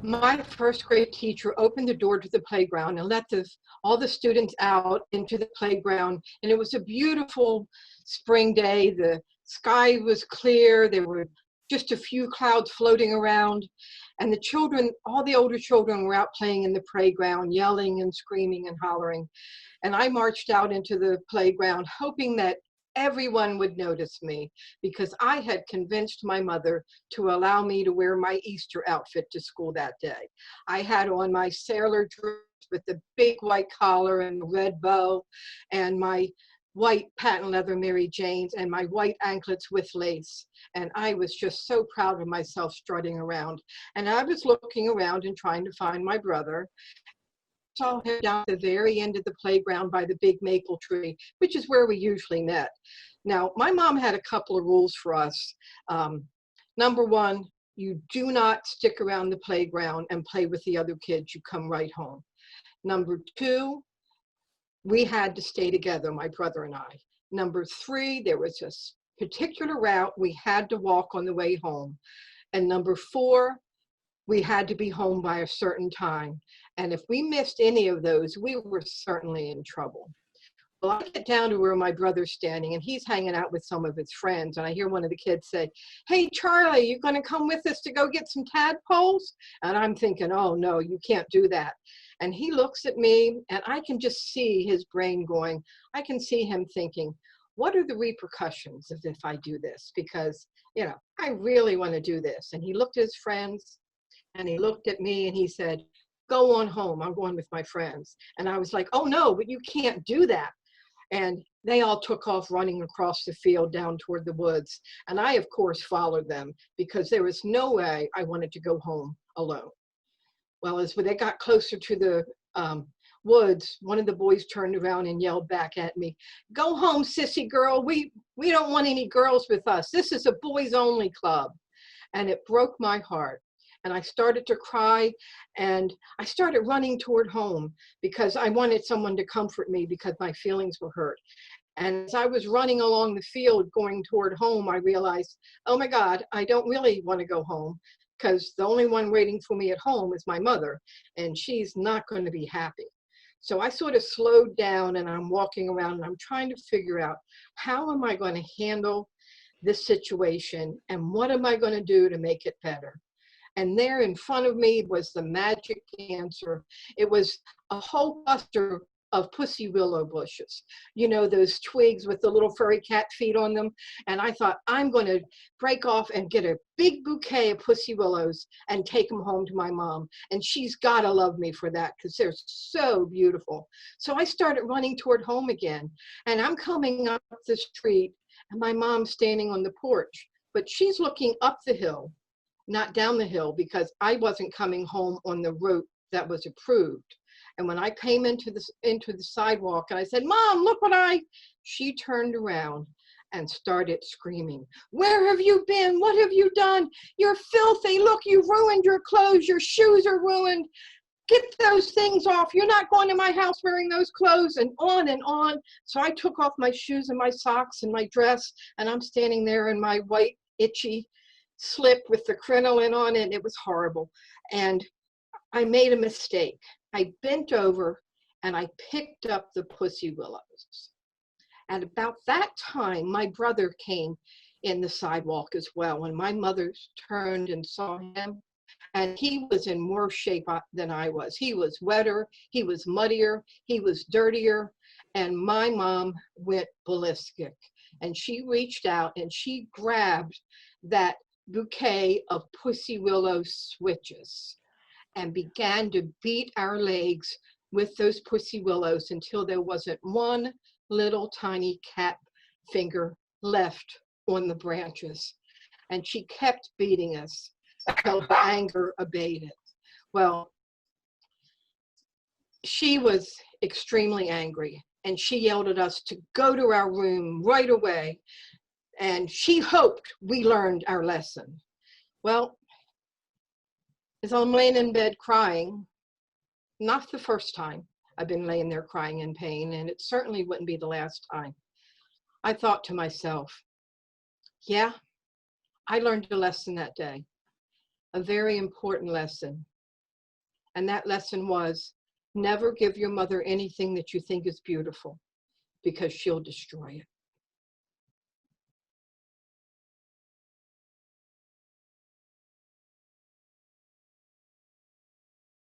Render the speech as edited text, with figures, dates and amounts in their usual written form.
My first grade teacher opened the door to the playground and let all the students out into the playground. And it was a beautiful spring day. The sky was clear. There were just a few clouds floating around. And the children, all the older children were out playing in the playground, yelling and screaming and hollering. And I marched out into the playground hoping that everyone would notice me because I had convinced my mother to allow me to wear my Easter outfit to school that day. I had on my sailor dress with the big white collar and red bow and my white patent leather Mary Janes and my white anklets with lace. And I was just so proud of myself strutting around. And I was looking around and trying to find my brother. Saw him down at the very end of the playground by the big maple tree, which is where we usually met. Now, my mom had a couple of rules for us. Number one, you do not stick around the playground and play with the other kids. You come right home. Number two, we had to stay together, my brother and I. Number three, there was a particular route we had to walk on the way home. And number four, we had to be home by a certain time. And if we missed any of those, we were certainly in trouble. Well, I get down to where my brother's standing and he's hanging out with some of his friends. And I hear one of the kids say, "Hey, Charlie, you going to come with us to go get some tadpoles?" And I'm thinking, oh, no, you can't do that. And he looks at me and I can just see his brain going. I can see him thinking, what are the repercussions if I do this? Because, I really want to do this. And he looked at his friends and he looked at me and he said, "Go on home. I'm going with my friends." And I was like, "Oh, no, but you can't do that." And they all took off running across the field down toward the woods. And I, of course, followed them because there was no way I wanted to go home alone. Well, as they got closer to the woods, one of the boys turned around and yelled back at me, "Go home, sissy girl. We don't want any girls with us. This is a boys only club." And it broke my heart. And I started to cry and I started running toward home because I wanted someone to comfort me because my feelings were hurt. And as I was running along the field going toward home, I realized, oh my God, I don't really want to go home because the only one waiting for me at home is my mother and she's not going to be happy. So I sort of slowed down and I'm walking around and I'm trying to figure out how am I going to handle this situation and what am I going to do to make it better? And there in front of me was the magic answer. It was a whole cluster of pussy willow bushes. Those twigs with the little furry cat feet on them. And I thought, I'm going to break off and get a big bouquet of pussy willows and take them home to my mom. And she's got to love me for that because they're so beautiful. So I started running toward home again. And I'm coming up the street and my mom's standing on the porch. But she's looking up the hill, not down the hill, because I wasn't coming home on the route that was approved. And when I came into the sidewalk and I said, "Mom, look she turned around and started screaming, "Where have you been? What have you done? You're filthy. Look, you ruined your clothes. Your shoes are ruined. Get those things off. You're not going to my house wearing those clothes," and on and on. So I took off my shoes and my socks and my dress, and I'm standing there in my white, itchy slip with the crinoline on it. It was horrible. And I made a mistake. I bent over and I picked up the pussy willows. And about that time, my brother came in the sidewalk as well. And my mother turned and saw him. And he was in worse shape than I was. He was wetter, he was muddier, he was dirtier. And my mom went ballistic. And she reached out and she grabbed that bouquet of pussy willow switches and began to beat our legs with those pussy willows until there wasn't one little tiny cat finger left on the branches. And she kept beating us until the anger abated. Well, she was extremely angry and she yelled at us to go to our room right away. And she hoped we learned our lesson. Well, as I'm laying in bed crying, not the first time I've been laying there crying in pain, and it certainly wouldn't be the last time, I thought to myself, yeah, I learned a lesson that day, a very important lesson. And that lesson was, never give your mother anything that you think is beautiful, because she'll destroy it.